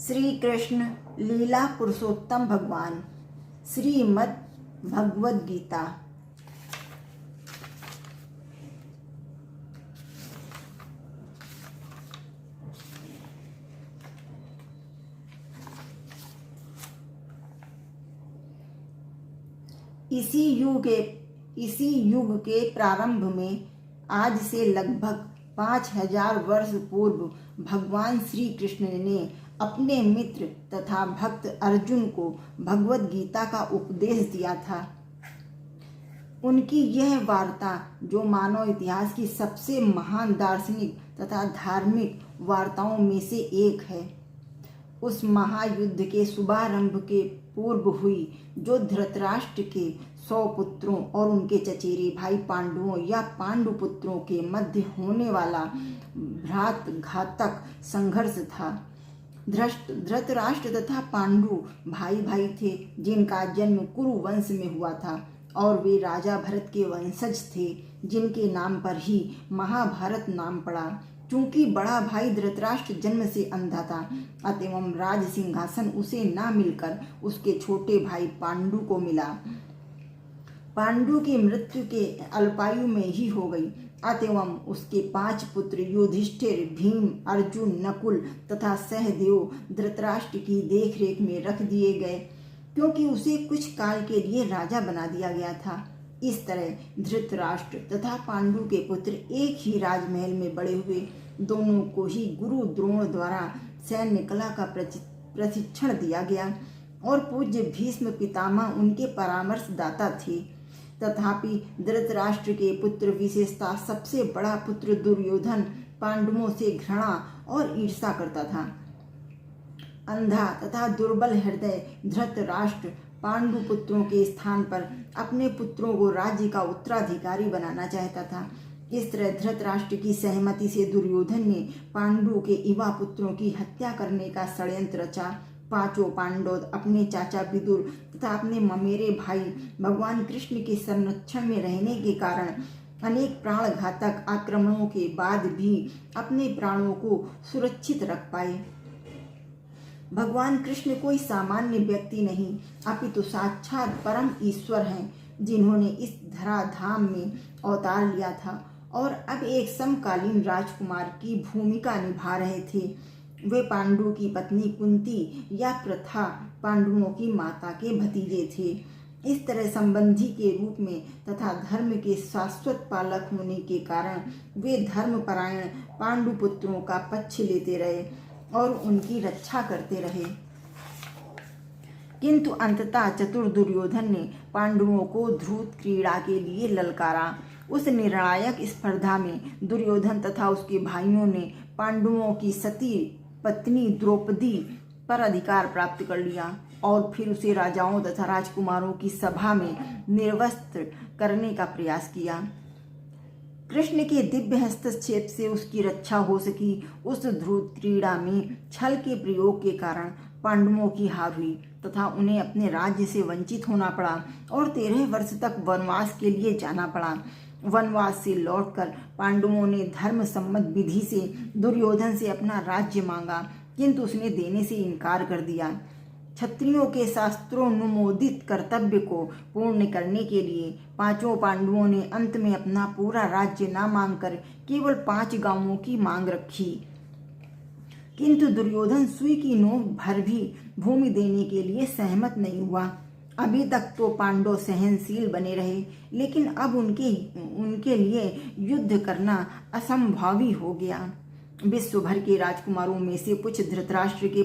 श्री कृष्ण लीला पुरुषोत्तम भगवान, श्रीमद् भगवद गीता। इसी युग के प्रारंभ में, आज से लगभग 5000 वर्ष पूर्व, भगवान श्री कृष्ण ने अपने मित्र तथा भक्त अर्जुन को भगवद गीता का उपदेश दिया था। उनकी यह वार्ता, जो मानव इतिहास की सबसे महान दार्शनिक तथा धार्मिक वार्ताओं में से एक है, उस महायुद्ध के शुभारंभ के पूर्व हुई, जो धृतराष्ट्र के 100 पुत्रों और उनके चचेरे भाई पांडवों या पांडु पुत्रों के मध्य होने वाला भ्रात घातक संघर्ष था। धृतराष्ट्र तथा पांडु भाई भाई थे, जिनका जन्म कुरु वंश में हुआ था और वे राजा भरत के वंशज थे, जिनके नाम पर ही महाभारत नाम पड़ा। चूंकि बड़ा भाई धृतराष्ट्र जन्म से अंधा था, अतएव राज सिंहासन उसे ना मिलकर उसके छोटे भाई पांडु को मिला। पांडु की मृत्यु के अल्पायु में ही हो गई, अतएव उसके 5 पुत्र युधिष्ठिर, भीम, अर्जुन, नकुल तथा सहदेव धृतराष्ट्र की देखरेख में रख दिए गए, क्योंकि उसे कुछ काल के लिए राजा बना दिया गया था। इस तरह धृतराष्ट्र तथा पांडु के पुत्र एक ही राजमहल में बड़े हुए। दोनों को ही गुरु द्रोण द्वारा सैन्य कला का प्रशिक्षण दिया गया और पूज्य भीष्म पितामह उनके परामर्शदाता थे। तथापि धृतराष्ट्र के पुत्र, विशेषतः सबसे बड़ा पुत्र दुर्योधन, पांडवों से घृणा और ईर्ष्या करता था। अंधा तथा दुर्बल हृदय धृतराष्ट्र पांडु पुत्रों के स्थान पर अपने पुत्रों को राज्य का उत्तराधिकारी बनाना चाहता था। इस तरह धृतराष्ट्र की सहमति से दुर्योधन ने पांडु के युवा पुत्रों की हत्या करने का षड्यंत्र रचा। 5 पांडव अपने चाचा विदुर तथा अपने ममेरे भाई भगवान कृष्ण के संरक्षण में रहने के कारण अनेक प्राणघातक आक्रमणों के बाद भी अपने प्राणों को सुरक्षित रख पाए। भगवान कृष्ण कोई सामान्य व्यक्ति नहीं, अपितु साक्षात परम ईश्वर हैं, जिन्होंने इस धराधाम में अवतार लिया था और अब एक समकालीन राजकुमार की भूमिका निभा रहे थे। वे पांडु की पत्नी कुंती या प्रथा पांडवों की माता के भतीजे थे। इस तरह संबंधी के रूप में तथा धर्म के शाश्वत पालक होने के कारण वे धर्मपरायण पांडु पुत्रों का पक्ष लेते रहे और उनकी रक्षा करते रहे। किंतु अंततः चतुर दुर्योधन ने पांडवों को ध्रुव क्रीड़ा के लिए ललकारा। उस निर्णायक स्पर्धा में दुर्योधन तथा उसके भाइयों ने पांडवों की सती पत्नी द्रौपदी पर अधिकार प्राप्त कर लिया और फिर उसे राजाओं तथा राजकुमारों की सभा में निर्वस्त्र करने का प्रयास किया। कृष्ण के दिव्य हस्तक्षेप से उसकी रक्षा हो सकी। उस ध्रुव क्रीड़ा में छल के प्रयोग के कारण पांडवों की हार हुई तथा उन्हें अपने राज्य से वंचित होना पड़ा और 13 वर्ष तक वनवास के लिए जाना पड़ा। वनवास से लौटकर पांडवों ने धर्म सम्मत विधि से दुर्योधन से अपना राज्य मांगा, किंतु उसने देने से इनकार कर दिया। क्षत्रियों के शास्त्रोनुमोदित कर्तव्य को पूर्ण करने के लिए 5 पांडवों ने अंत में अपना पूरा राज्य न मांगकर केवल 5 गांवों की मांग रखी। किंतु दुर्योधन सुई की नोक भर भी भूमि देने के लिए सहमत नहीं हुआ। अभी तक तो पांडव सहनशील बने रहे, लेकिन अब उनके लिए युद्ध करना असंभावी हो गया। विश्व भर के राजकुमारों में से कुछ धृतराष्ट्र के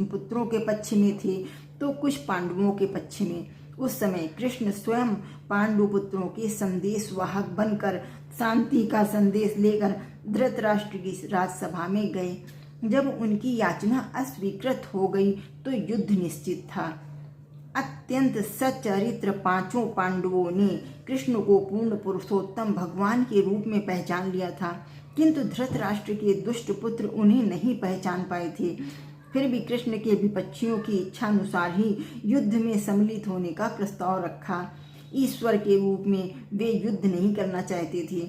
पुत्रों के पक्ष में थे तो कुछ पांडवों के पक्ष में। उस समय कृष्ण स्वयं पांडु पुत्रों के संदेशवाहक बनकर शांति का संदेश लेकर धृतराष्ट्र की राजसभा में गए। जब उनकी याचना अस्वीकृत हो गई तो युद्ध निश्चित था। अत्यंत सच्चरित्र 5 पांडवों ने कृष्ण को पूर्ण पुरुषोत्तम भगवान के रूप में पहचान लिया था, किंतु धृतराष्ट्र के दुष्ट पुत्र उन्हें नहीं पहचान पाए थे। फिर भी कृष्ण के विपक्षियों की इच्छा अनुसार ही युद्ध में सम्मिलित होने का प्रस्ताव रखा। ईश्वर के रूप में वे युद्ध नहीं करना चाहते थे,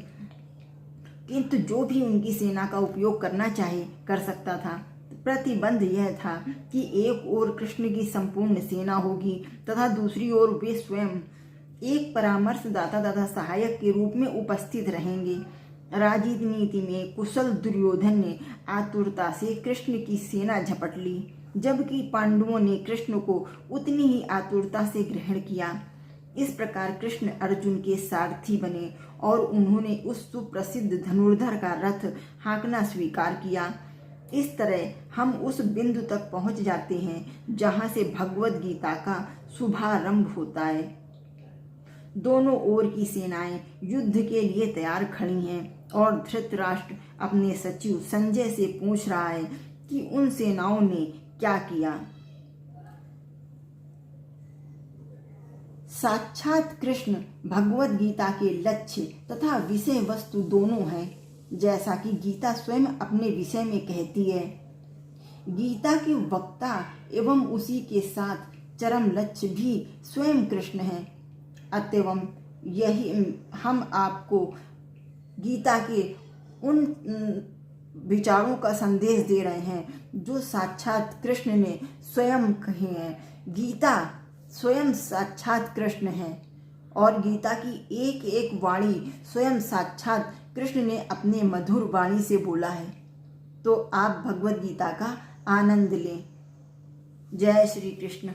किंतु जो भी उनकी सेना का उपयोग करना चाहे कर सकता था। प्रतिबंध यह था कि एक ओर कृष्ण की संपूर्ण सेना होगी तथा दूसरी ओर वे स्वयं एक परामर्शदाता तथा सहायक के रूप में उपस्थित रहेंगे। राजनीति में कुशल दुर्योधन ने आतुरता से कृष्ण की सेना झपट ली, जबकि पांडवों ने कृष्ण को उतनी ही आतुरता से ग्रहण किया। इस प्रकार कृष्ण अर्जुन के सारथी बने और उन्होंने उस सुप्रसिद्ध धनुर्धर का रथ हाँकना स्वीकार किया। इस तरह हम उस बिंदु तक पहुंच जाते हैं जहां से भगवद गीता का शुभारंभ होता है। दोनों ओर की सेनाएं युद्ध के लिए तैयार खड़ी हैं और धृतराष्ट्र अपने सचिव संजय से पूछ रहा है कि उन सेनाओं ने क्या किया। साक्षात कृष्ण भगवद गीता के लक्ष्य तथा विषय वस्तु दोनों हैं, जैसा कि गीता स्वयं अपने विषय में कहती है। गीता के वक्ता एवं उसी के साथ चरम लक्ष्य भी स्वयं कृष्ण है। अतएव यही हम आपको गीता के उन विचारों का संदेश दे रहे हैं जो साक्षात कृष्ण ने स्वयं कहे हैं। गीता स्वयं साक्षात कृष्ण है और गीता की एक एक वाणी स्वयं साक्षात कृष्ण ने अपने मधुर वाणी से बोला है। तो आप भगवद गीता का आनंद लें। जय श्री कृष्ण।